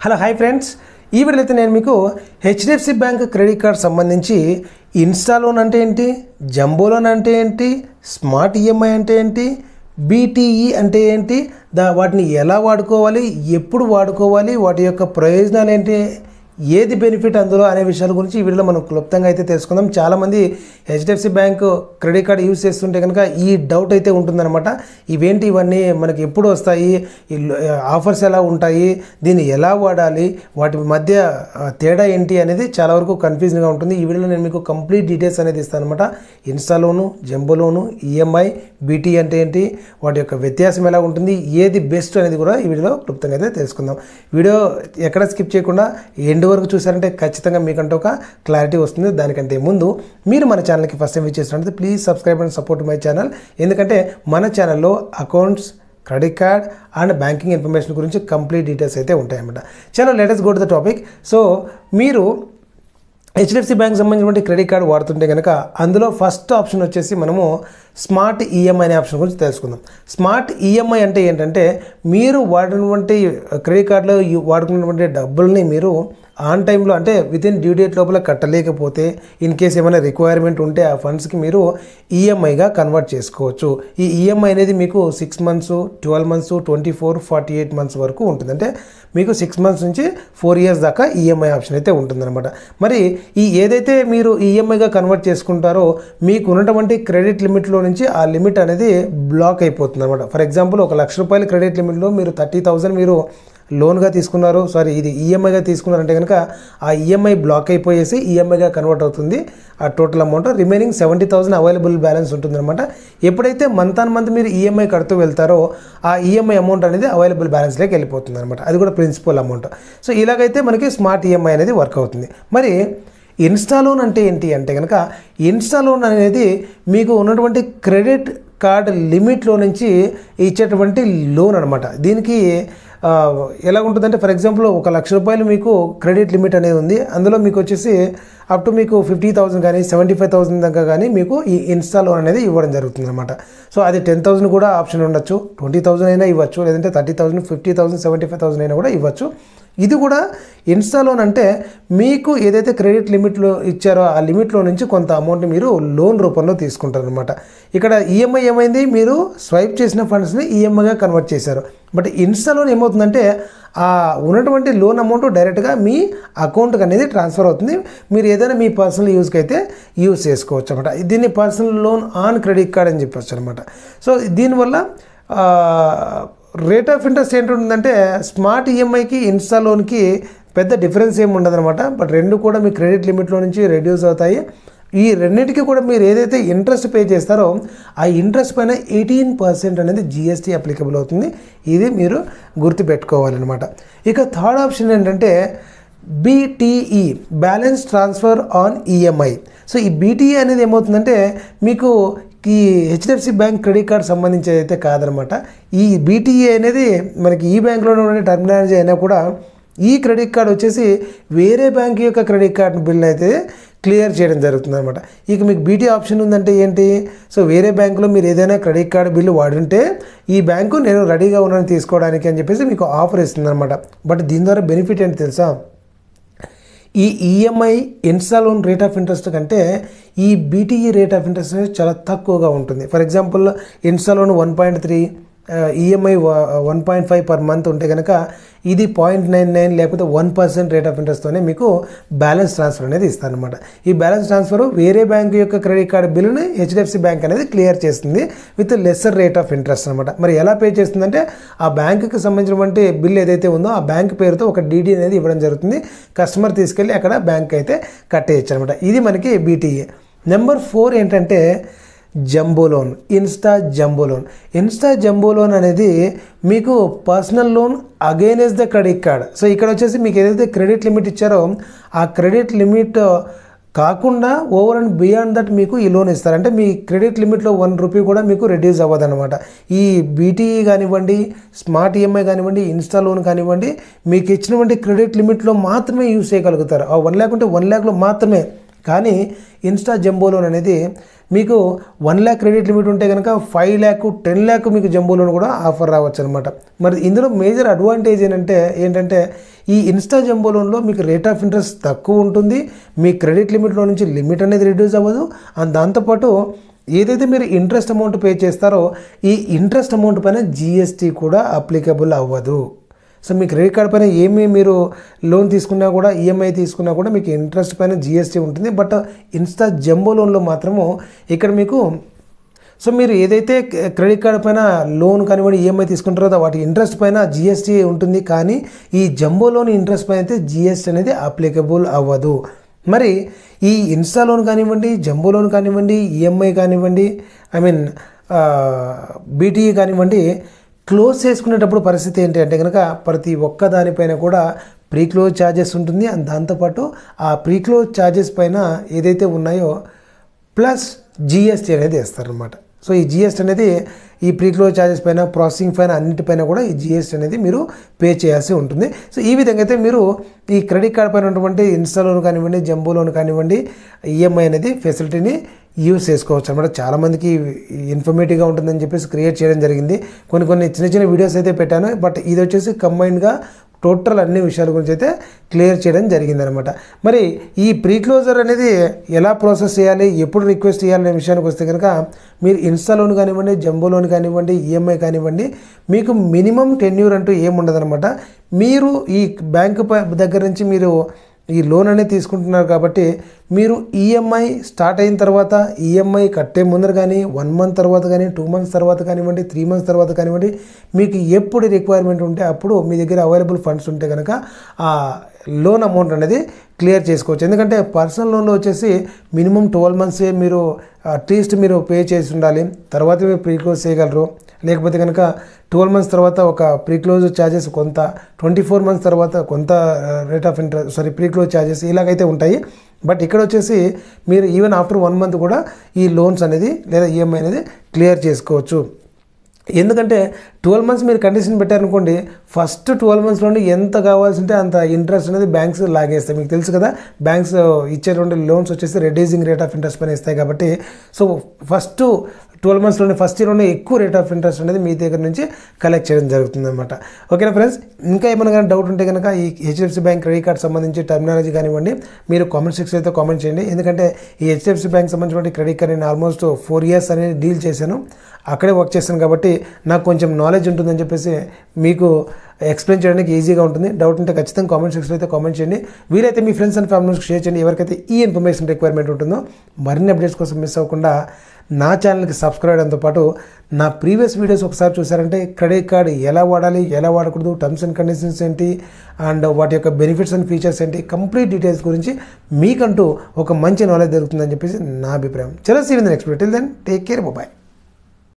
Hello hi friends, ఈ వీడియోలో అయితే నేను మీకు హెచ్డిఎఫ్సి బ్యాంక్ క్రెడిట్ కార్డ్ సంబంధించి ఇన్స్టా లోన్ అంటే ఏంటి, జంబో లోన్ అంటే ఏంటి, స్మార్ట్ ఈఎంఐ అంటే ఏంటి, బీటీఈ అంటే ఏంటి, వాటిని ఎలా వాడుకోవాలి, ఎప్పుడు వాడుకోవాలి, వాటి యొక్క ప్రయోజనాలు ఏంటి, ఏది బెనిఫిట్ అందులో అనే విషయాల గురించి ఈ వీడియోలో మనం క్లుప్తంగా అయితే తెలుసుకుందాం. చాలామంది HDFC bank credit card use చేస్తుంటే కనుక ఈ డౌట్ అయితే ఉంటుందన్నమాట. ఇవేంటి, ఇవన్నీ మనకి ఎప్పుడు వస్తాయి, ఆఫర్స్ ఎలా ఉంటాయి, దీన్ని ఎలా వాడాలి, వాటి మధ్య తేడా ఏంటి అనేది చాలా వరకు కన్ఫ్యూజన్గా ఉంటుంది. ఈ వీడియోలో నేను మీకు కంప్లీట్ డీటెయిల్స్ అనేది ఇస్తాను అనమాట. ఇన్స్టా లోను, జంబో లోను, ఈఎంఐ, బీటీ అంటే ఏంటి, వాటి యొక్క వ్యత్యాసం ఎలా ఉంటుంది, ఏది బెస్ట్ అనేది కూడా ఈ వీడియోలో క్లుప్తంగా అయితే తెలుసుకుందాం. వీడియో ఎక్కడ స్కిప్ చేయకుండా ఎండ్ వరకు చూసారంటే ఖచ్చితంగా మీకంటే ఒక క్లారిటీ వస్తుంది. దానికంటే ముందు మీరు మన ఛానల్కి ఫస్ట్ టైం చేసినట్లయితే please subscribe and support my channel. ఎందుకంటే మన ఛానల్లో accounts, credit card and banking information గురించి కంప్లీట్ డీటెయిల్స్ అయితే ఉంటాయన్నమాట. చలో let us go to the topic. So మీరు హెచ్డిఎఫ్సి బ్యాంక్ సంబంధించిన క్రెడిట్ కార్డు వాడుతుంటే కనుక అందులో ఫస్ట్ ఆప్షన్ వచ్చేసి మనము స్మార్ట్ ఈఎంఐ అనే ఆప్షన్ గురించి తెలుసుకుందాం. స్మార్ట్ ఈఎంఐ అంటే ఏంటంటే మీరు వాడినటువంటి క్రెడిట్ కార్డులో వాడుకున్నటువంటి డబ్బుల్ని మీరు ఆన్ టైంలో అంటే వితిన్ డ్యూ డేట్ లోపల కట్టలేకపోతే ఇన్ కేస్ ఏమైనా రిక్వైర్మెంట్ ఉంటే ఆ ఫండ్స్కి మీరు ఈఎంఐగా కన్వర్ట్ చేసుకోవచ్చు. ఈ ఈఎంఐ అనేది మీకు 6 months, 12 months, 24, 48 months వరకు ఉంటుంది. అంటే మీకు 6 months నుంచి 4 years దాకా ఈఎంఐ ఆప్షన్ అయితే ఉంటుందన్నమాట. మరి ఈ ఏదైతే మీరు ఈఎంఐగా కన్వర్ట్ చేసుకుంటారో మీకు ఉన్నటువంటి క్రెడిట్ లిమిట్లో నుంచి ఆ లిమిట్ అనేది బ్లాక్ అయిపోతుంది అనమాట. ఫర్ ఎగ్జాంపుల్ 1 లక్ష రూపాయల క్రెడిట్ లిమిట్లో మీరు 30,000 మీరు లోన్గా తీసుకున్నారు, ఇది ఈఎంఐగా తీసుకున్నారంటే కనుక ఆ ఈఎంఐ బ్లాక్ అయిపోయేసి ఈఎంఐగా కన్వర్ట్ అవుతుంది. ఆ total amount remaining 70,000 available balance ఉంటుందన్నమాట. ఎప్పుడైతే మంత్ ఆన్ మంత్ మీరు ఈఎంఐ కడుతూ వెళ్తారో ఆ ఈఎంఐ అమౌంట్ అనేది అవైలబుల్ బ్యాలెన్స్లోకి వెళ్ళిపోతుంది అనమాట. అది కూడా ప్రిన్సిపల్ అమౌంట్. సో ఇలాగైతే మనకి స్మార్ట్ ఈఎంఐ అనేది వర్క్ అవుతుంది. మరి ఇన్స్టా లోన్ అంటే ఏంటి అంటే కనుక ఇన్స్టా లోన్ అనేది మీకు ఉన్నటువంటి క్రెడిట్ కార్డ్ లిమిట్లో నుంచి ఇచ్చేటువంటి లోన్ అనమాట. దీనికి ఎలా ఉంటుందంటే ఫర్ ఎగ్జాంపుల్ 1 లక్ష రూపాయలు మీకు క్రెడిట్ లిమిట్ అనేది ఉంది. అందులో మీకు వచ్చేసి అప్ టు మీకు 50,000 కానీ 75,000 దాకా కానీ మీకు ఈ ఇన్స్టా లోన్ అనేది ఇవ్వడం జరుగుతుంది అనమాట. సో అది 10,000 కూడా ఆప్షన్ ఉండొచ్చు, 20,000 అయినా ఇవ్వచ్చు, లేదంటే 30,000, 50,000, 75,000 అయినా కూడా ఇవ్వచ్చు. ఇది కూడా ఇన్స్టా లోన్ అంటే మీకు ఏదైతే క్రెడిట్ లిమిట్లో ఇచ్చారో ఆ లిమిట్లో నుంచి కొంత అమౌంట్ మీరు లోన్ రూపంలో తీసుకుంటారు అనమాట. ఇక్కడ ఈఎంఐ ఏమైంది, మీరు స్వైప్ చేసిన ఫండ్స్ని ఈఎంఐగా కన్వర్ట్ చేశారు. బట్ ఇన్స్టా లోన్ ఏమవుతుందంటే ఆ ఉన్నటువంటి లోన్ అమౌంట్ డైరెక్ట్గా మీ అకౌంట్కి అనేది ట్రాన్స్ఫర్ అవుతుంది. మీరు ఏదైనా మీ పర్సనల్ యూజ్కి అయితే యూజ్ చేసుకోవచ్చు అనమాట. దీన్ని personal loan on credit card అని చెప్పచ్చు అనమాట. సో దీనివల్ల రేట్ ఆఫ్ ఇంట్రెస్ట్ ఏంటుందంటే స్మార్ట్ ఈఎంఐకి ఇన్స్టా లోన్కి పెద్ద డిఫరెన్స్ ఏమి ఉండదన్నమాట. బట్ రెండు కూడా మీ క్రెడిట్ లిమిట్లో నుంచి రెడ్యూస్ అవుతాయి. ఈ రెండింటికి కూడా మీరు ఏదైతే ఇంట్రెస్ట్ పే చేస్తారో ఆ ఇంట్రెస్ట్ పైన 18% అనేది జిఎస్టీ అప్లికబుల్ అవుతుంది. ఇది మీరు గుర్తుపెట్టుకోవాలన్నమాట. ఇక థర్డ్ ఆప్షన్ ఏంటంటే BTE, balance transfer on EMI. So ఈ బీటీఈ అనేది ఏమవుతుందంటే మీకు ఈ హెచ్డిఎఫ్సి బ్యాంక్ క్రెడిట్ కార్డ్ సంబంధించి అయితే కాదనమాట. ఈ బీటీఈ అనేది మనకి ఈ బ్యాంక్లోనే ఉండే టర్మినాలజీ అయినా కూడా ఈ క్రెడిట్ కార్డ్ వచ్చేసి వేరే బ్యాంక్ యొక్క క్రెడిట్ కార్డ్ బిల్ అయితే క్లియర్ చేయడం జరుగుతుంది అనమాట. ఇక మీకు బీటీ ఆప్షన్ ఉందంటే ఏంటి, సో వేరే బ్యాంకులో మీరు ఏదైనా క్రెడిట్ కార్డు బిల్లు వాడుంటే ఈ బ్యాంకు నేను రెడీగా ఉన్నాను తీసుకోవడానికి అని చెప్పేసి మీకు ఆఫర్ ఇస్తుంది అనమాట. బట్ దీని ద్వారా బెనిఫిట్ ఏంటి తెలుసా, ఈ EMI Insta loan rate of interest కంటే ఈ బీటీఈ రేట్ ఆఫ్ ఇంట్రెస్ట్ చాలా తక్కువగా ఉంటుంది. For example Insta loan 1.3, EMI 1.5 per month ఉంటే కనుక ఇది 0.99 లేకపోతే 1% రేట్ ఆఫ్ ఇంట్రెస్ట్తోనే మీకు బ్యాలెన్స్ ట్రాన్స్ఫర్ అనేది ఇస్తారనమాట. ఈ బ్యాలెన్స్ ట్రాన్స్ఫర్ వేరే బ్యాంక్ యొక్క క్రెడిట్ కార్డు బిల్లుని హెచ్డిఎఫ్సి బ్యాంక్ అనేది క్లియర్ చేస్తుంది with lesser rate of interest అనమాట. మరి ఎలా పే చేస్తుందంటే ఆ బ్యాంకుకి సంబంధించినటువంటి బిల్ ఏదైతే ఉందో ఆ బ్యాంక్ పేరుతో ఒక డీడీ అనేది ఇవ్వడం జరుగుతుంది. కస్టమర్ తీసుకెళ్ళి అక్కడ బ్యాంక్ అయితే కట్టేయచ్చు అనమాట. ఇది మనకి బీటీఏ. నెంబర్ 4 ఏంటంటే jumbo loan, Insta jumbo loan. Insta jumbo loan అనేది మీకు personal loan against the credit card. So ఇక్కడ వచ్చేసి మీకు ఏదైతే క్రెడిట్ లిమిట్ ఇచ్చారో ఆ క్రెడిట్ లిమిట్ కాకుండా ఓవర్ అండ్ బియాండ్ దట్ మీకు ఈ లోన్ ఇస్తారు. అంటే మీ క్రెడిట్ లిమిట్లో 1 రూపీ కూడా మీకు రెడ్యూస్ అవ్వదన్నమాట. ఈ బీటీఈ కానివ్వండి, స్మార్ట్ ఈఎంఐ కానివ్వండి, ఇన్స్టా లోన్ కానివ్వండి, మీకు ఇచ్చినటువంటి క్రెడిట్ లిమిట్లో మాత్రమే యూజ్ చేయగలుగుతారు. ఆ 1 lakh ఉంటే 1 lakhలో మాత్రమే కానీ ఇన్స్టా జంబో లోన్ అనేది మీకు 1 lakh క్రెడిట్ లిమిట్ ఉంటే కనుక 5 lakh 10 lakh మీకు జంబో లోన్ కూడా ఆఫర్ రావచ్చు అనమాట. మరి ఇందులో మేజర్ అడ్వాంటేజ్ ఏంటంటే ఈ ఇన్స్టా జంబో లోన్లో మీకు రేట్ ఆఫ్ ఇంట్రెస్ట్ తక్కువ ఉంటుంది, మీ క్రెడిట్ లిమిట్లో నుంచి లిమిట్ అనేది రిడ్యూస్ అవ్వదు. అండ్ దాంతోపాటు ఏదైతే మీరు ఇంట్రెస్ట్ అమౌంట్ పే చేస్తారో ఈ ఇంట్రెస్ట్ అమౌంట్ పైన GST కూడా అప్లికబుల్ అవ్వదు. సో మీ క్రెడిట్ కార్డ్ పైన ఏమి మీరు లోన్ తీసుకున్నా కూడా EMI తీసుకున్నా కూడా మీకు ఇంట్రెస్ట్ పైన GST ఉంటుంది. బట్ ఇన్స్టా జంబో లోన్లో మాత్రము ఇక్కడ మీకు సో మీరు ఏదైతే క్రెడిట్ కార్డ్ పైన లోన్ కానివ్వండి EMI తీసుకుంటారో వాటి ఇంట్రెస్ట్ పైన GST ఉంటుంది, కానీ ఈ జంబో లోన్ ఇంట్రెస్ట్ పైన అయితే GST అనేది అప్లికబుల్ అవ్వదు. మరి ఈ ఇన్స్టా లోన్ కానివ్వండి, జంబో లోన్ కానివ్వండి, EMI కానివ్వండి, BTE కానివ్వండి, క్లోజ్ చేసుకునేటప్పుడు పరిస్థితి ఏంటి అంటే కనుక ప్రతి ఒక్క దానిపైన కూడా ప్రీ క్లోజ్ ఛార్జెస్ ఉంటుంది. అండ్ దాంతోపాటు ఆ ప్రీ క్లోజ్ ఛార్జెస్ పైన ఏదైతే ఉన్నాయో ప్లస్ GST అనేది వేస్తారనమాట. సో ఈ GST అనేది ఈ ప్రీ క్లోజ్ ఛార్జెస్ పైన, ప్రాసెసింగ్ పైన అన్నిటిపైన కూడా ఈ GST అనేది మీరు పే చేయాల్సి ఉంటుంది. సో ఈ విధంగా అయితే మీరు ఈ క్రెడిట్ కార్డ్ పైన ఉన్నటువంటి ఇన్స్టా లోన్ కానివ్వండి, జంబో లోన్ కానివ్వండి, EMI అనేది ఫెసిలిటీని యూస్ చేసుకోవచ్చు అనమాట. చాలామందికి ఇన్ఫర్మేటివ్గా ఉంటుందని చెప్పేసి క్రియేట్ చేయడం జరిగింది. కొన్ని చిన్న వీడియోస్ అయితే పెట్టాను. బట్ ఇది వచ్చేసి కంబైన్డ్గా టోటల్ అన్ని విషయాల గురించి అయితే క్లియర్ చేయడం జరిగిందనమాట. మరి ఈ ప్రీ క్లోజర్ అనేది ఎలా ప్రాసెస్ చేయాలి, ఎప్పుడు రిక్వెస్ట్ చేయాలనే విషయానికి వస్తే కనుక మీరు ఇన్స్టా లోన్ కానివ్వండి, జంబో లోన్ కానివ్వండి, EMI కానివ్వండి, మీకు మినిమం టెన్యూర్ అంటూ ఏముండదనమాట. మీరు ఈ బ్యాంకు దగ్గర నుంచి మీరు ఈ లోన్ అనేది తీసుకుంటున్నారు కాబట్టి మీరు EMI స్టార్ట్ అయిన తర్వాత EMI కట్టే ముందర కానీ 1 month తర్వాత కానీ 2 months తర్వాత కానివ్వండి, 3 months తర్వాత కానివ్వండి, మీకు ఎప్పుడు రిక్వైర్మెంట్ ఉంటే అప్పుడు మీ దగ్గర అవైలబుల్ ఫండ్స్ ఉంటే కనుక ఆ లోన్ అమౌంట్ అనేది క్లియర్ చేసుకోవచ్చు. ఎందుకంటే పర్సనల్ లోన్లో వచ్చేసి మినిమం 12 months మీరు అట్లీస్ట్ మీరు పే చేసి ఉండాలి, తర్వాత మీరు ప్రీ క్లోజ్ చేయగలరు. లేకపోతే కనుక 12 months తర్వాత ఒక ప్రీ క్లోజ్ ఛార్జెస్ కొంత, 24 months తర్వాత కొంత rate of interest pre close charges ఇలాగైతే ఉంటాయి. బట్ ఇక్కడ వచ్చేసి మీరు ఈవెన్ ఆఫ్టర్ 1 month కూడా ఈ లోన్స్ అనేది లేదా EMI అనేది క్లియర్ చేసుకోవచ్చు. ఎందుకంటే 12 months మీరు కండిషన్ పెట్టారనుకోండి, ఫస్ట్ 12 monthsలోనే ఎంత కావాల్సి ఉంటే అంత ఇంట్రెస్ట్ అనేది బ్యాంక్స్ లాగేస్తాయి. మీకు తెలుసు కదా, బ్యాంక్స్ ఇచ్చేటువంటి లోన్స్ వచ్చేసి రెడ్యూసింగ్ రేట్ ఆఫ్ ఇంట్రెస్ట్ పైన ఇస్తాయి. కాబట్టి సో ఫస్ట్ 12 monthsలోనే ఫస్ట్ ఇయర్లోనే ఎక్కువ రేట్ ఆఫ్ ఇంట్రెస్ట్ అనేది మీ దగ్గర నుంచి కలెక్ట్ చేయడం జరుగుతుంది అనమాట. ఓకేనా ఫ్రెండ్స్, ఇంకా ఏమైనా కానీ డౌట్ ఉంటే కనుక ఈ HDFC బ్యాంక్ క్రెడిట్ కార్డ్ సంబంధించి టర్మినాలజీ కానివ్వండి మీరు కామెంట్ సెక్షన్ అయితే కామెంట్ చేయండి. ఎందుకంటే ఈ HDFC బ్యాంక్ సంబంధించిన క్రెడిట్ కార్డ్ నేను ఆల్మోస్ట్ 4 years అనేది డీల్ చేశాను, అక్కడే వర్క్ చేశాను. కాబట్టి నాకు కొంచెం నాలెడ్జ్ ఉంటుందని చెప్పేసి మీకు ఎక్స్ప్లెయిన్ చేయడానికి ఈజీగా ఉంటుంది. డౌట్ ఉంటే ఖచ్చితంగా కామెంట్ సెక్షన్లో అయితే కామెంట్ చేయండి. వీలైతే మీ ఫ్రెండ్స్ అండ్ ఫ్యామిలీస్కి షేర్ చేయండి ఎవరికైతే ఈ ఇన్ఫర్మేషన్ రిక్వైర్మెంట్ ఉంటుందో. మరిన్ని అప్డేట్స్ కోసం మిస్ అవ్వకుండా నా ఛానల్కి సబ్స్క్రైబ్ అయ్యడంతో పాటు నా ప్రీవియస్ వీడియోస్ ఒకసారి చూసారంటే క్రెడిట్ కార్డ్ ఎలా వాడాలి, ఎలా వాడకూడదు, టర్మ్స్ అండ్ కండిషన్స్ ఏంటి, అండ్ వాటి యొక్క బెనిఫిట్స్ అండ్ ఫీచర్స్ ఏంటి, కంప్లీట్ డీటెయిల్స్ గురించి మీకంటూ ఒక మంచి నాలెడ్జ్ దొరుకుతుందని చెప్పేసి నా అభిప్రాయం. చలో see you in the next video. Till then take care, bye.